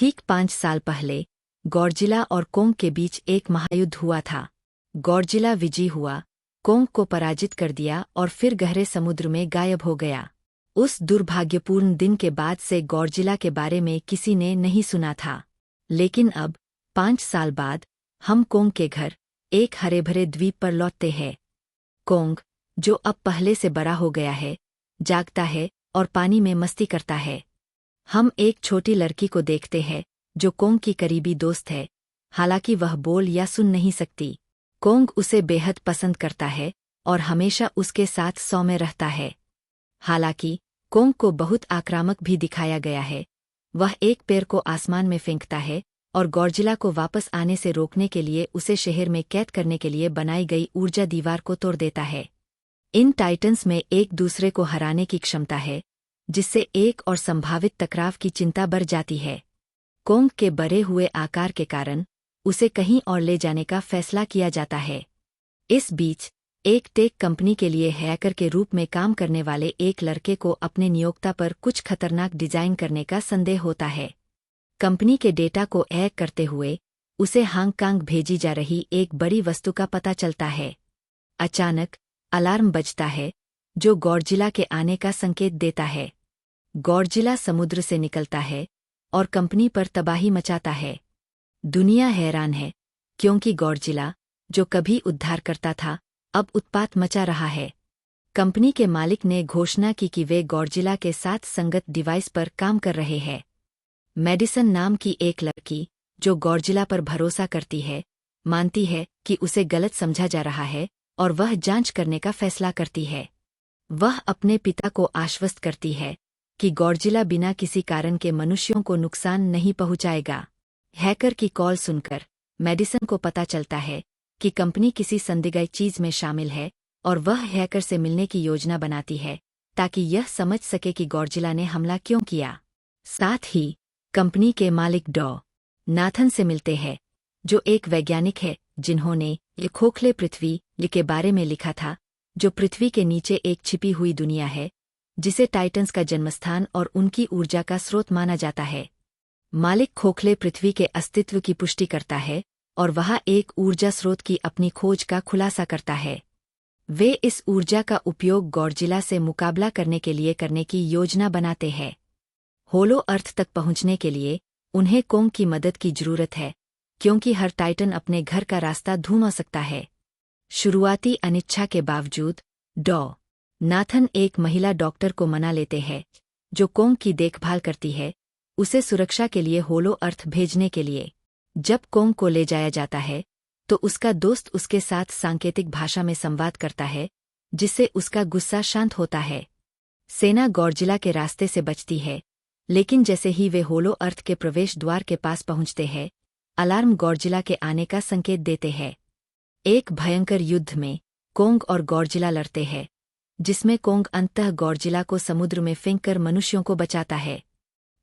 ठीक 5 साल पहले गॉडजिला और कोंग के बीच एक महायुद्ध हुआ था। गॉडजिला विजयी हुआ, कोंग को पराजित कर दिया और फिर गहरे समुद्र में गायब हो गया। उस दुर्भाग्यपूर्ण दिन के बाद से गॉडजिला के बारे में किसी ने नहीं सुना था। लेकिन अब 5 साल बाद हम कोंग के घर एक हरे भरे द्वीप पर लौटते हैं। कोंग, जो अब पहले से बड़ा हो गया है, जागता है और पानी में मस्ती करता है। हम एक छोटी लड़की को देखते हैं जो कोंग की करीबी दोस्त है, हालांकि वह बोल या सुन नहीं सकती। कोंग उसे बेहद पसंद करता है और हमेशा उसके साथ सौम्य रहता है। हालांकि कोंग को बहुत आक्रामक भी दिखाया गया है। वह एक पैर को आसमान में फेंकता है और गॉडजिला को वापस आने से रोकने के लिए उसे शहर में कैद करने के लिए बनाई गई ऊर्जा दीवार को तोड़ देता है। इन टाइटन्स में एक दूसरे को हराने की क्षमता है, जिससे एक और संभावित टकराव की चिंता बढ़ जाती है। कोंग के बढ़े हुए आकार के कारण उसे कहीं और ले जाने का फैसला किया जाता है। इस बीच एक टेक कंपनी के लिए हैकर के रूप में काम करने वाले एक लड़के को अपने नियोक्ता पर कुछ खतरनाक डिजाइन करने का संदेह होता है। कंपनी के डेटा को हैक करते हुए उसे हांगकांग भेजी जा रही एक बड़ी वस्तु का पता चलता है। अचानक अलार्म बजता है, जो गॉडजिला के आने का संकेत देता है। गॉडजिला समुद्र से निकलता है और कंपनी पर तबाही मचाता है। दुनिया हैरान है, क्योंकि गॉडजिला, जो कभी उद्धार करता था, अब उत्पात मचा रहा है। कंपनी के मालिक ने घोषणा की कि वे गॉडजिला के साथ संगत डिवाइस पर काम कर रहे हैं। मेडिसन नाम की एक लड़की, जो गॉडजिला पर भरोसा करती है, मानती है कि उसे गलत समझा जा रहा है और वह जांच करने का फैसला करती है। वह अपने पिता को आश्वस्त करती है कि गॉडजिला बिना किसी कारण के मनुष्यों को नुकसान नहीं पहुंचाएगा। हैकर की कॉल सुनकर मेडिसन को पता चलता है कि कंपनी किसी संदिग्ध चीज में शामिल है और वह हैकर से मिलने की योजना बनाती है ताकि यह समझ सके कि गॉडजिला ने हमला क्यों किया। साथ ही कंपनी के मालिक डॉ. नाथन से मिलते हैं, जो एक वैज्ञानिक है जिन्होंने ये खोखले पृथ्वी के बारे में लिखा था, जो पृथ्वी के नीचे एक छिपी हुई दुनिया है, जिसे टाइटन्स का जन्मस्थान और उनकी ऊर्जा का स्रोत माना जाता है। मालिक खोखले पृथ्वी के अस्तित्व की पुष्टि करता है और वहाँ एक ऊर्जा स्रोत की अपनी खोज का खुलासा करता है। वे इस ऊर्जा का उपयोग गॉडजिला से मुकाबला करने के लिए करने की योजना बनाते हैं। होलो अर्थ तक पहुंचने के लिए उन्हें कोंग की मदद की जरूरत है, क्योंकि हर टाइटन अपने घर का रास्ता ढूंढ सकता है। शुरुआती अनिच्छा के बावजूद डॉ. नाथन एक महिला डॉक्टर को मना लेते हैं, जो कोंग की देखभाल करती है, उसे सुरक्षा के लिए होलो अर्थ भेजने के लिए। जब कोंग को ले जाया जाता है, तो उसका दोस्त उसके साथ सांकेतिक भाषा में संवाद करता है, जिससे उसका गुस्सा शांत होता है। सेना गॉडजिला के रास्ते से बचती है, लेकिन जैसे ही वे होलो अर्थ के प्रवेश द्वार के पास पहुंचते हैं, अलार्म गॉडजिला के आने का संकेत देते हैं। एक भयंकर युद्ध में कोंग और गॉडजिला लड़ते हैं, जिसमें कोंग अंततः गॉडजिला को समुद्र में फेंककर मनुष्यों को बचाता है।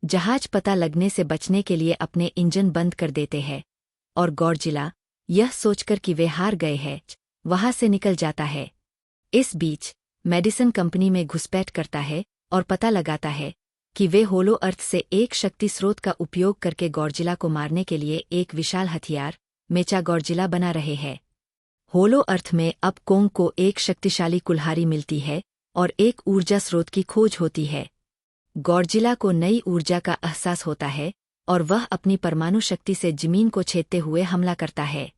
जहाज पता लगने से बचने के लिए अपने इंजन बंद कर देते हैं और गॉडजिला, यह सोचकर कि वे हार गए हैं, वहां से निकल जाता है। इस बीच मेडिसन कंपनी में घुसपैठ करता है और पता लगाता है कि वे होलो अर्थ से एक शक्ति स्रोत का उपयोग करके गॉडजिला को मारने के लिए एक विशाल हथियार मेचा गॉडजिला बना रहे हैं। होलो अर्थ में अब कोंग को एक शक्तिशाली कुल्हाड़ी मिलती है और एक ऊर्जा स्रोत की खोज होती है। गॉडजिला को नई ऊर्जा का एहसास होता है और वह अपनी परमाणु शक्ति से जमीन को छेदते हुए हमला करता है।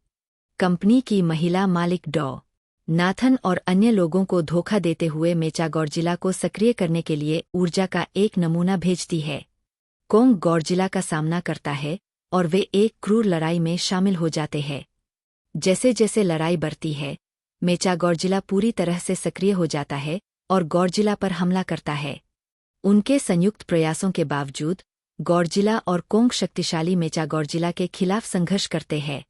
कंपनी की महिला मालिक डॉ. नाथन और अन्य लोगों को धोखा देते हुए मेचा गॉडजिला को सक्रिय करने के लिए ऊर्जा का एक नमूना भेजती है। कोंग गॉडजिला का सामना करता है और वे एक क्रूर लड़ाई में शामिल हो जाते हैं। जैसे जैसे लड़ाई बढ़ती है, मेचा गॉडजिला पूरी तरह से सक्रिय हो जाता है और गॉडजिला पर हमला करता है। उनके संयुक्त प्रयासों के बावजूद गॉडजिला और कोंग शक्तिशाली मेचा गॉडजिला के खिलाफ संघर्ष करते हैं।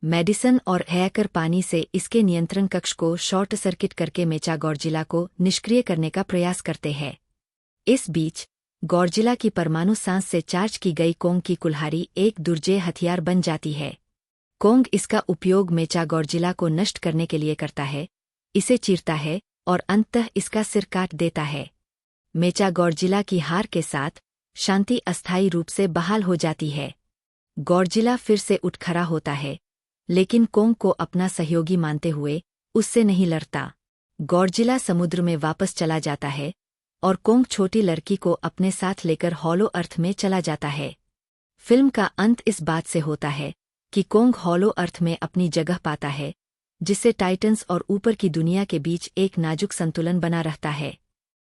मेडिसन और हैकर पानी से इसके नियंत्रण कक्ष को शॉर्ट सर्किट करके मेचा गॉडजिला को निष्क्रिय करने का प्रयास करते हैं। इस बीच गॉडजिला की परमाणु सांस से चार्ज की गई कोंग की कुल्हाड़ी एक दुर्जेय हथियार बन जाती है। कोंग इसका उपयोग मेचा गॉडजिला को नष्ट करने के लिए करता है, इसे चीरता है और अंततः इसका सिर काट देता है। मेचा गॉडजिला की हार के साथ शांति अस्थायी रूप से बहाल हो जाती है। गॉडजिला फिर से उठ खड़ा होता है, लेकिन कोंग को अपना सहयोगी मानते हुए उससे नहीं लड़ता। गॉडजिला समुद्र में वापस चला जाता है और कोंग छोटी लड़की को अपने साथ लेकर हॉलो अर्थ में चला जाता है। फिल्म का अंत इस बात से होता है कि कोंग हॉलो अर्थ में अपनी जगह पाता है, जिससे टाइटन्स और ऊपर की दुनिया के बीच एक नाजुक संतुलन बना रहता है।